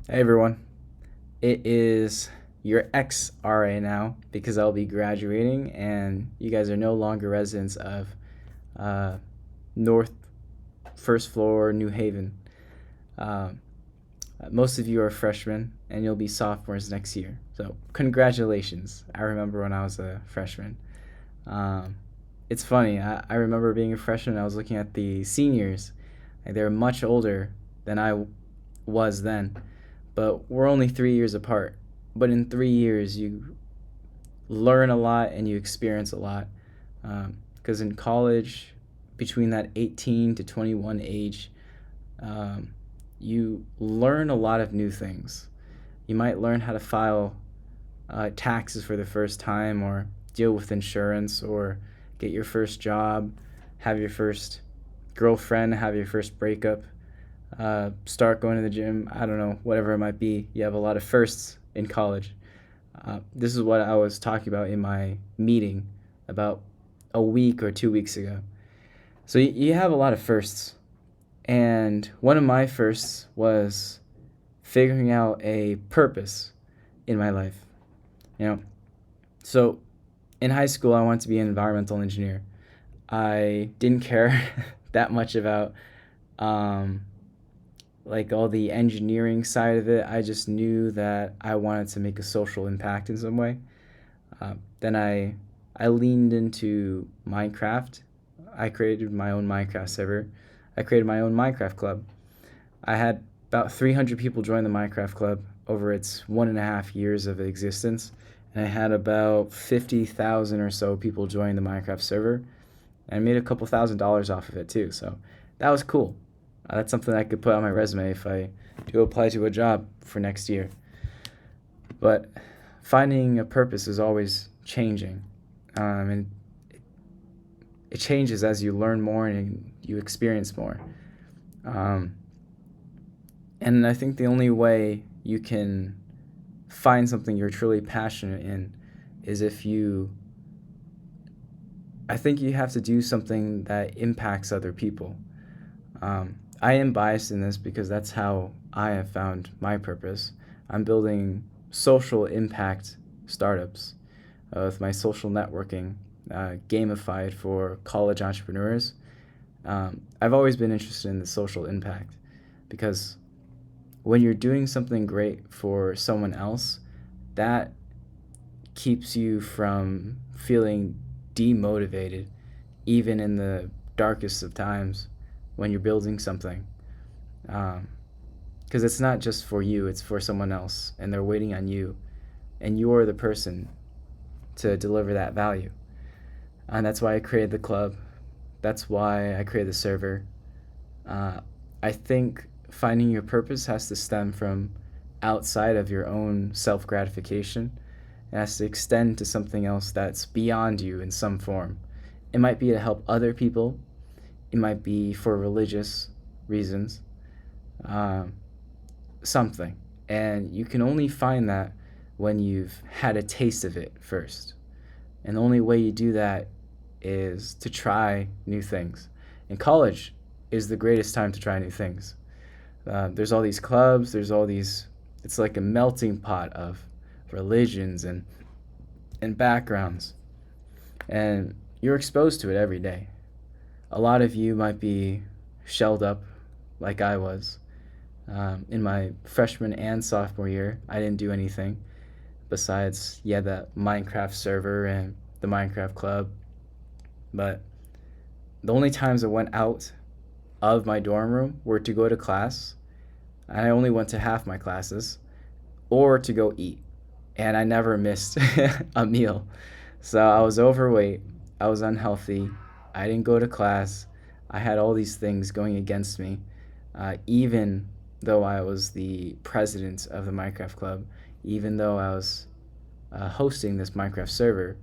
Hey everyone, it is your ex RA now because I'll be graduating and you guys are no longer residents of uh, North First Floor, New Haven. Um, Most of you are freshmen and you'll be sophomores next year. So, congratulations. I remember when I was a freshman. Um, it's funny, I remember being a freshman, I was looking at the seniors. Like, they're much older than was then, but we're only 3 years apart. But in 3 years, you learn a lot and you experience a lot. Because in college, between that 18 to 21 age, um, you learn a lot of new things. You might learn how to file taxes for the first time, or deal with insurance, or get your first job, have your first girlfriend, have your first breakup, start going to the gym. I don't know, whatever it might be. You have a lot of firsts in college. This is what I was talking about in my meeting about a week or 2 weeks ago. So you have a lot of firsts. And one of my firsts was figuring out a purpose in my life. You know, so in high school, I wanted to be an environmental engineer. I didn't care that much about um, like all the engineering side of it. I just knew that I wanted to make a social impact in some way. Then I leaned into Minecraft. I created my own Minecraft server. I created my own Minecraft club. I had about 300 people join the Minecraft club over its 1.5 years of existence, and I had about 50,000 or so people join the Minecraft server. And I made a couple $1,000s off of it too, so that was cool. That's something I could put on my resume if I do apply to a job for next year. But finding a purpose is always changing, and it changes as you learn more and you experience more. Um, and I think the only way you can find something you're truly passionate in is if you. I think you have to do something that impacts other people. I am biased in this because that's how I have found my purpose. I'm building social impact startups with my social networking, gamified for college entrepreneurs. I've always been interested in the social impact because when you're doing something great for someone else, that keeps you from feeling demotivated, even in the darkest of times when you're building something. Um, because it's not just for you, it's for someone else, and they're waiting on you, and you're the person to deliver that value. And that's why I created the club. That's why I created the server. Uh, I think finding your purpose has to stem from outside of your own self gratification. It has to extend to something else that's beyond you in some form. It might be to help other people, it might be for religious reasons, um, something. And you can only find that when you've had a taste of it first. And the only way you do that is to try new things. And college is the greatest time to try new things. There's all these clubs, it's like a melting pot of religions and backgrounds. And you're exposed to it every day. A lot of you might be shelled up like I was. In my freshman and sophomore year, I didn't do anything besides, yeah, the Minecraft server and the Minecraft club. But the only times I went out of my dorm room were to go to class. I only went to half my classes, or to go eat. And I never missed a meal. So I was overweight, I was unhealthy, I didn't go to class, I had all these things going against me, even though I was the president of the Minecraft Club, even though I was hosting this Minecraft server.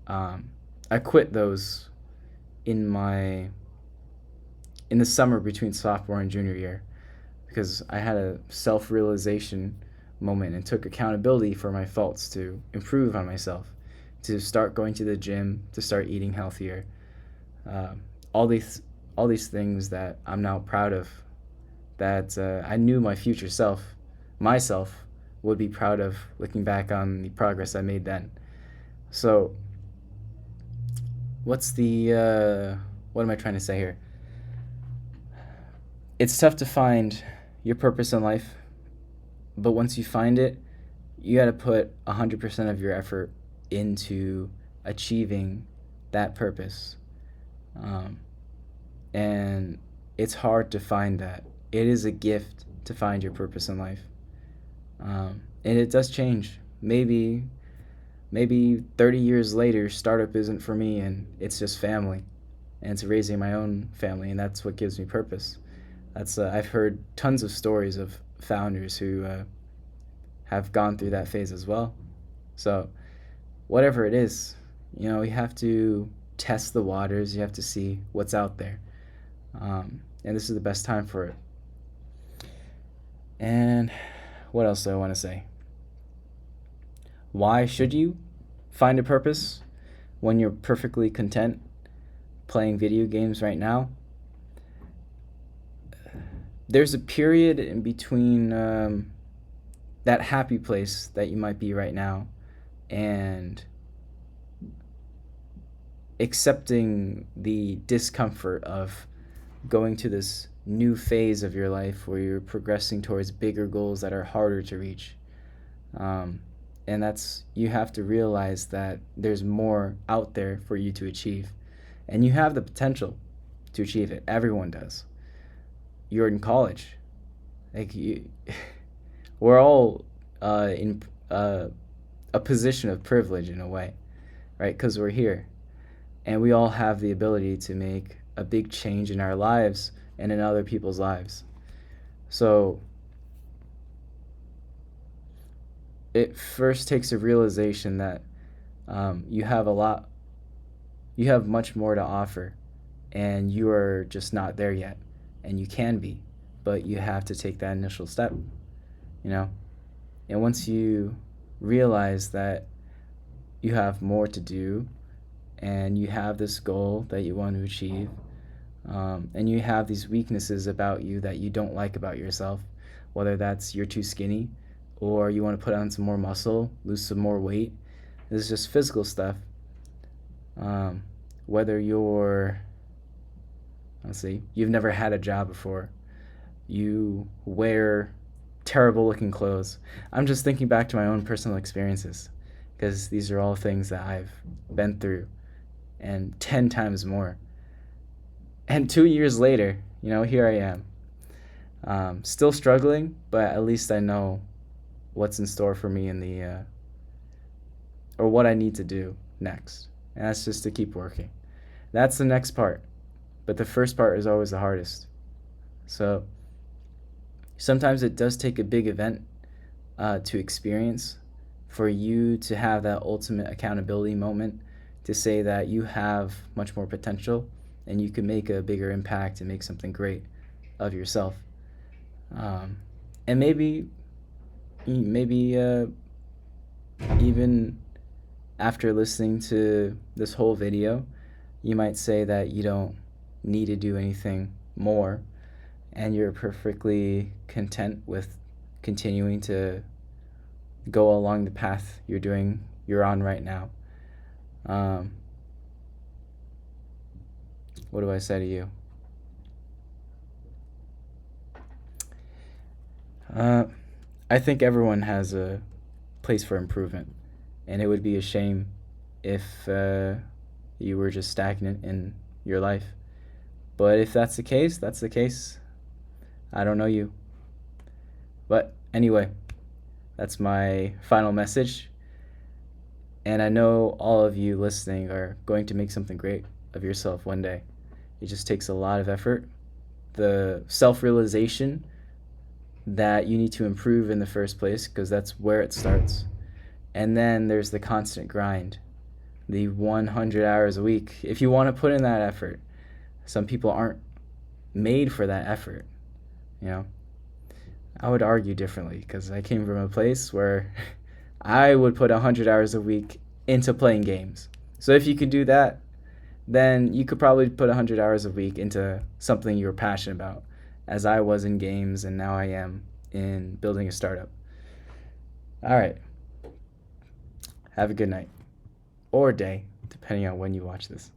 Um, I quit those in my in the summer between sophomore and junior year because I had a self realization moment and took accountability for my faults to improve on myself, to start going to the gym, to start eating healthier. Um, all these all these things that I'm now proud of, that I knew my future self myself would be proud of looking back on the progress I made then. So, what am I trying to say here? It's tough to find your purpose in life, but once you find it, you got to put 100% of your effort into achieving that purpose. Um, and it's hard to find that. It is a gift to find your purpose in life. And it does change. Maybe 30 years later, startup isn't for me and it's just family. And it's raising my own family, and that's what gives me purpose. I've heard tons of stories of founders who have gone through that phase as well. So, whatever it is, you have to test the waters. You have to see what's out there, and this is the best time for it. And what else do I want to say? Why should you find a purpose when you're perfectly content playing video games right now? There's a period in between that happy place that you might be right now and accepting the discomfort of going to this new phase of your life where you're progressing towards bigger goals that are harder to reach. And you have to realize that there's more out there for you to achieve. And you have the potential to achieve it. Everyone does. You're in college. We're all in a position of privilege in a way, right? Because we're here. And we all have the ability to make a big change in our lives and in other people's lives. So it first takes a realization that you have much more to offer, and you are just not there yet, and you can be, but you have to take that initial step, And once you realize that you have more to do, and you have this goal that you want to achieve, and you have these weaknesses about you that you don't like about yourself, whether that's you're too skinny, or you want to put on some more muscle, lose some more weight. This is just physical stuff. Whether you've never had a job before, you wear terrible looking clothes. I'm just thinking back to my own personal experiences, because these are all things that I've been through, and 10 times more. And 2 years later, here I am. Still struggling, but at least I know what's in store for me or what I need to do next. And that's just to keep working. That's the next part. But the first part is always the hardest. So sometimes it does take a big event to experience for you to have that ultimate accountability moment to say that you have much more potential and you can make a bigger impact and make something great of yourself. And maybe even after listening to this whole video, you might say that you don't need to do anything more, and you're perfectly content with continuing to go along the path you're on right now. What do I say to you? I think everyone has a place for improvement, and it would be a shame if you were just stagnant in your life. But if that's the case, that's the case. I don't know you. But anyway, that's my final message. And I know all of you listening are going to make something great of yourself one day. It just takes a lot of effort. The self-realization that you need to improve in the first place, because that's where it starts. And then there's the constant grind, the 100 hours a week. If you want to put in that effort, some people aren't made for that effort, I would argue differently, because I came from a place where I would put 100 hours a week into playing games. So if you could do that, then you could probably put 100 hours a week into something you're passionate about, as I was in games and now I am in building a startup. All right. Have a good night or day, depending on when you watch this.